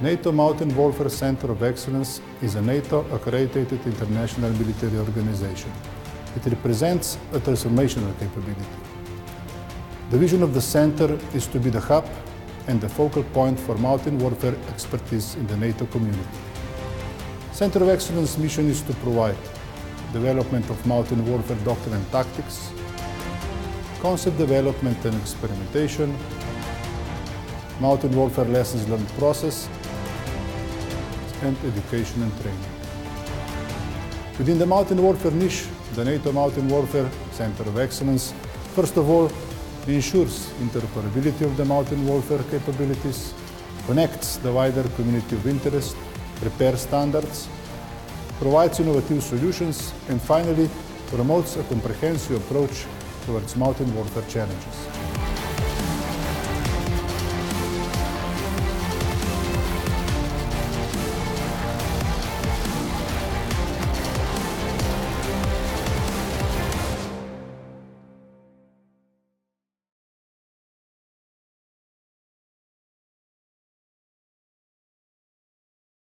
NATO Mountain Warfare Center of Excellence is a NATO-accredited international military organization. It represents a transformational capability. The vision of the center is to be the hub and the focal point for mountain warfare expertise in the NATO community. Center of Excellence mission is to provide development of mountain warfare doctrine and tactics, concept development and experimentation, mountain warfare lessons learned process, and education and training. Within the mountain warfare niche, the NATO Mountain Warfare Center of Excellence, first of all, ensures interoperability of the mountain warfare capabilities, connects the wider community of interest, prepares standards, provides innovative solutions, and finally, promotes a comprehensive approach towards mountain warfare challenges.